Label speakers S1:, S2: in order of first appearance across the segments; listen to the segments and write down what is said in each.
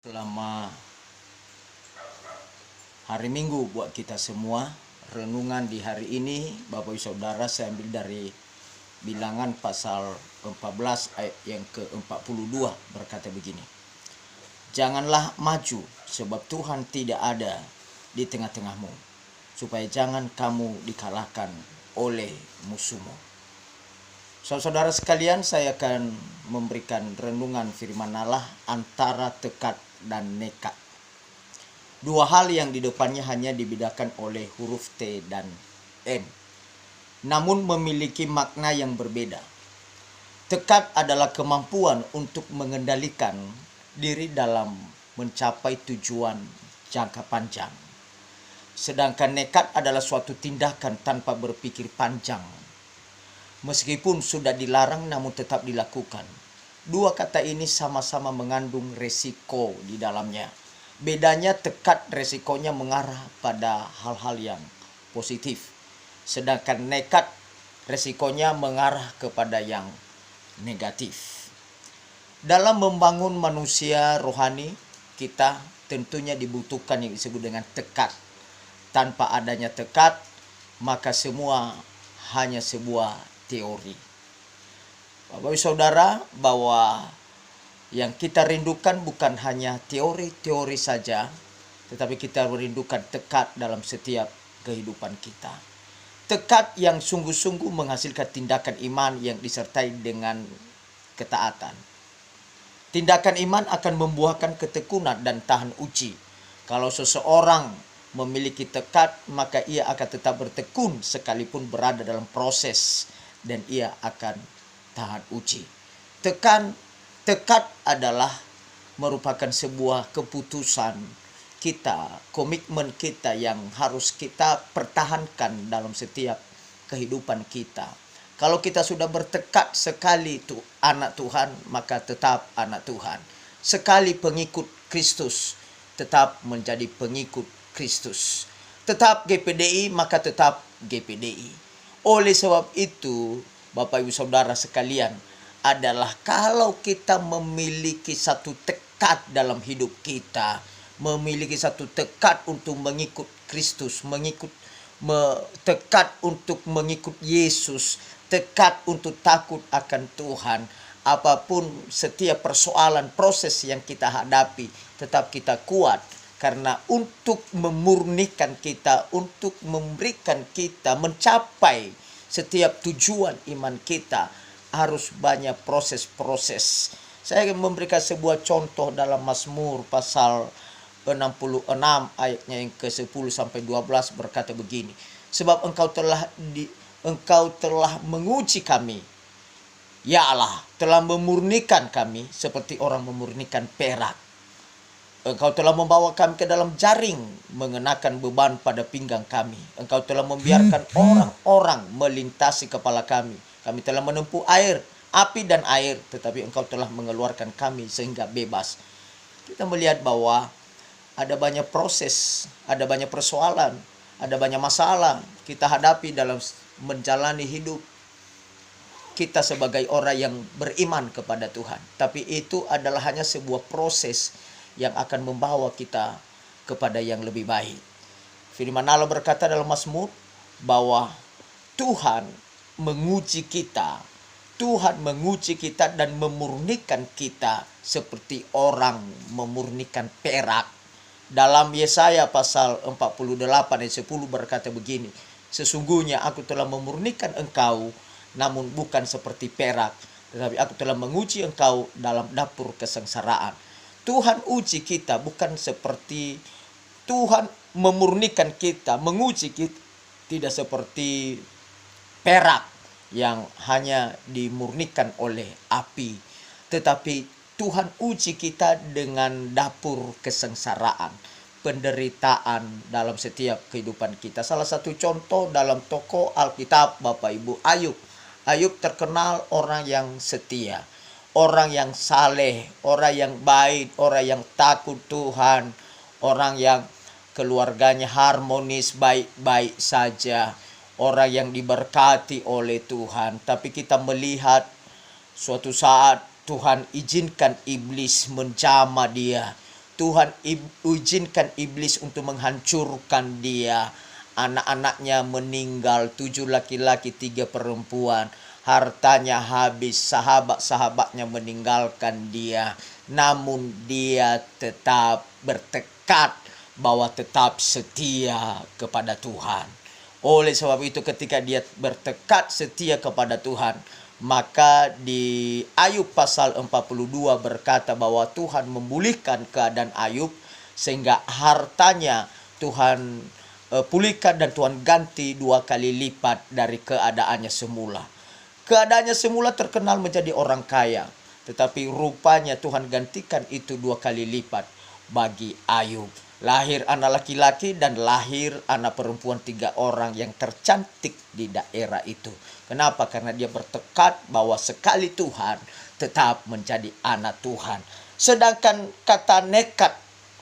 S1: Selama hari Minggu buat kita semua. Renungan di hari ini Bapak Ibu Saudara saya ambil dari Bilangan pasal 14 ayat yang ke-42 berkata begini. Janganlah maju sebab Tuhan tidak ada di tengah-tengahmu, supaya jangan kamu dikalahkan oleh musuhmu. Saudara sekalian, saya akan memberikan renungan firman Allah antara tekad dan nekat. Dua hal yang di depannya hanya dibedakan oleh huruf T dan N, namun memiliki makna yang berbeda. Tekad adalah kemampuan untuk mengendalikan diri dalam mencapai tujuan jangka panjang. Sedangkan nekat adalah suatu tindakan tanpa berpikir panjang. Meskipun sudah dilarang namun tetap dilakukan. Dua kata ini sama-sama mengandung resiko di dalamnya. Bedanya tekad resikonya mengarah pada hal-hal yang positif. Sedangkan nekat resikonya mengarah kepada yang negatif. Dalam membangun manusia rohani, kita tentunya dibutuhkan yang disebut dengan tekad. Tanpa adanya tekad, maka semua hanya sebuah teori. Bapak Ibu Saudara, bahwa yang kita rindukan bukan hanya teori-teori saja, tetapi kita merindukan tekad dalam setiap kehidupan kita. Tekad yang sungguh-sungguh menghasilkan tindakan iman yang disertai dengan ketaatan. Tindakan iman akan membuahkan ketekunan dan tahan uji. Kalau seseorang memiliki tekad, maka ia akan tetap bertekun sekalipun berada dalam proses, dan ia akan tahan uji. Tekad adalah merupakan sebuah keputusan kita, komitmen kita yang harus kita pertahankan dalam setiap kehidupan kita. Kalau kita sudah bertekad sekali itu anak Tuhan, maka tetap anak Tuhan. Sekali pengikut Kristus, tetap menjadi pengikut Kristus. Tetap GPDI, maka tetap GPDI. Oleh sebab itu, Bapak Ibu Saudara sekalian, adalah kalau kita memiliki satu tekad dalam hidup kita, memiliki satu tekad untuk mengikut Kristus, tekad untuk mengikut Yesus, tekad untuk takut akan Tuhan, apapun setiap persoalan, proses yang kita hadapi, tetap kita kuat. Karena untuk memurnikan kita, untuk memberikan kita mencapai setiap tujuan iman kita, harus banyak proses-proses. Saya akan memberikan sebuah contoh dalam Mazmur pasal 66 ayatnya yang ke-10 sampai 12 berkata begini. Sebab engkau telah menguji kami, ya Allah, telah memurnikan kami seperti orang memurnikan perak. Engkau telah membawa kami ke dalam jaring, mengenakan beban pada pinggang kami. Engkau telah membiarkan orang-orang melintasi kepala kami. Kami telah menempuh air, api dan air, tetapi engkau telah mengeluarkan kami sehingga bebas. Kita melihat bahwa ada banyak proses, ada banyak persoalan, ada banyak masalah kita hadapi dalam menjalani hidup kita sebagai orang yang beriman kepada Tuhan. Tapi itu adalah hanya sebuah proses yang akan membawa kita kepada yang lebih baik. Firman Allah berkata dalam Mazmur bahwa Tuhan menguji kita dan memurnikan kita seperti orang memurnikan perak. Dalam Yesaya pasal 48 ayat 10 berkata begini, sesungguhnya aku telah memurnikan engkau, namun bukan seperti perak, tetapi aku telah menguji engkau dalam dapur kesengsaraan. Tuhan uji kita bukan seperti, Tuhan memurnikan kita, menguji kita tidak seperti perak yang hanya dimurnikan oleh api, tetapi Tuhan uji kita dengan dapur kesengsaraan, penderitaan dalam setiap kehidupan kita. Salah satu contoh dalam tokoh Alkitab, Bapak Ibu, Ayub. Ayub terkenal orang yang setia, orang yang saleh, orang yang baik, orang yang takut Tuhan, orang yang keluarganya harmonis, baik-baik saja, orang yang diberkati oleh Tuhan. Tapi kita melihat suatu saat Tuhan izinkan iblis menjamah dia. Tuhan izinkan iblis untuk menghancurkan dia. Anak-anaknya meninggal, 7 laki-laki 3 perempuan. Hartanya habis, sahabat-sahabatnya meninggalkan dia. Namun dia tetap bertekad bahwa tetap setia kepada Tuhan. Oleh sebab itu ketika dia bertekad setia kepada Tuhan, maka di Ayub pasal 42 berkata bahwa Tuhan memulihkan keadaan Ayub sehingga hartanya Tuhan pulihkan dan Tuhan ganti 2 kali lipat dari keadaannya semula. Keadaannya semula terkenal menjadi orang kaya, tetapi rupanya Tuhan gantikan itu 2 kali lipat bagi Ayub. Lahir anak laki-laki dan lahir anak perempuan 3 orang yang tercantik di daerah itu. Kenapa? Karena dia bertekad bahwa sekali Tuhan tetap menjadi anak Tuhan. Sedangkan kata nekat,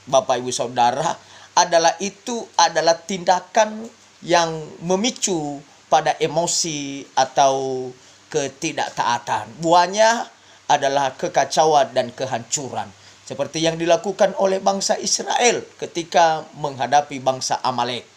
S1: Bapak Ibu Saudara, adalah tindakan yang memicu pada emosi atau ketidaktaatan. Buahnya adalah kekacauan dan kehancuran. Seperti yang dilakukan oleh bangsa Israel ketika menghadapi bangsa Amalek.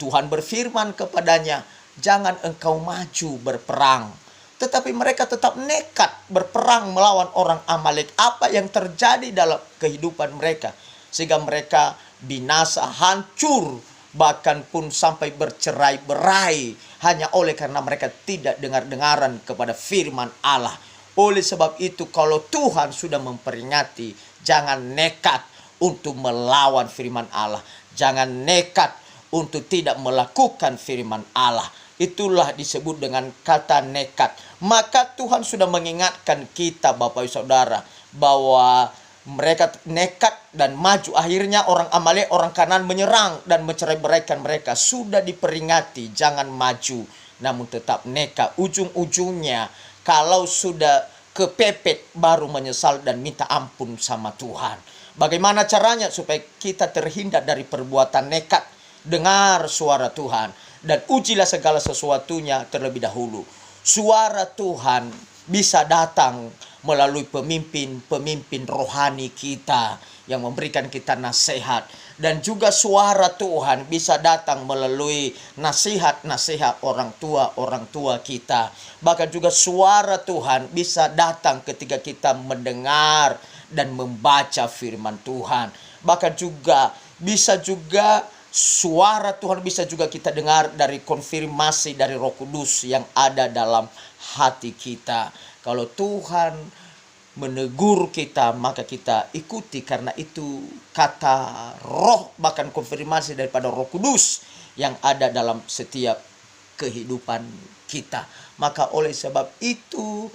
S1: Tuhan berfirman kepadanya, jangan engkau maju berperang. Tetapi mereka tetap nekat berperang melawan orang Amalek. Apa yang terjadi dalam kehidupan mereka? Sehingga mereka binasa, hancur, bahkan pun sampai bercerai-berai. Hanya oleh karena mereka tidak dengar-dengaran kepada firman Allah. Oleh sebab itu kalau Tuhan sudah memperingati, jangan nekat untuk melawan firman Allah. Jangan nekat untuk tidak melakukan firman Allah. Itulah disebut dengan kata nekat. Maka Tuhan sudah mengingatkan kita Bapak Ibu Saudara bahwa mereka nekat dan maju. Akhirnya orang Amalek, orang Kanaan menyerang dan mencerai-beraikan mereka. Sudah diperingati jangan maju, namun tetap nekat. Ujung-ujungnya kalau sudah kepepet baru menyesal dan minta ampun sama Tuhan. Bagaimana caranya supaya kita terhindar dari perbuatan nekat? Dengar suara Tuhan dan ujilah segala sesuatunya terlebih dahulu. Suara Tuhan bisa datang melalui pemimpin rohani kita yang memberikan kita nasihat. Dan juga suara Tuhan bisa datang melalui nasihat-nasihat orang tua kita. Bahkan juga suara Tuhan bisa datang ketika kita mendengar dan membaca firman Tuhan. Bahkan juga bisa juga suara Tuhan bisa juga kita dengar dari konfirmasi dari Roh Kudus yang ada dalam hati kita. Kalau Tuhan menegur kita, maka kita ikuti, karena itu kata roh, bahkan konfirmasi daripada Roh Kudus yang ada dalam setiap kehidupan kita. Maka oleh sebab itu,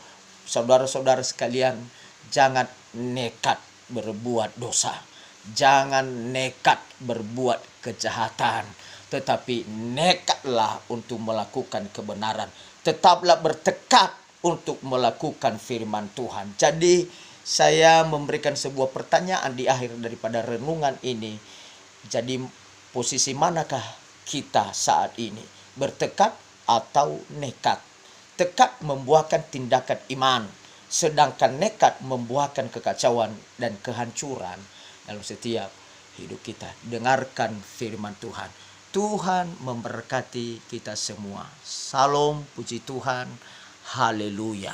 S1: saudara-saudara sekalian, jangan nekat berbuat dosa. Jangan nekat berbuat kejahatan, tetapi nekatlah untuk melakukan kebenaran. Tetaplah bertekad untuk melakukan firman Tuhan. Jadi saya memberikan sebuah pertanyaan di akhir daripada renungan ini. Jadi posisi manakah kita saat ini? Bertekad atau nekat? Tekad membuahkan tindakan iman, sedangkan nekat membuahkan kekacauan dan kehancuran dalam setiap hidup kita. Dengarkan firman Tuhan. Tuhan memberkati kita semua. Salam, puji Tuhan. Haleluya.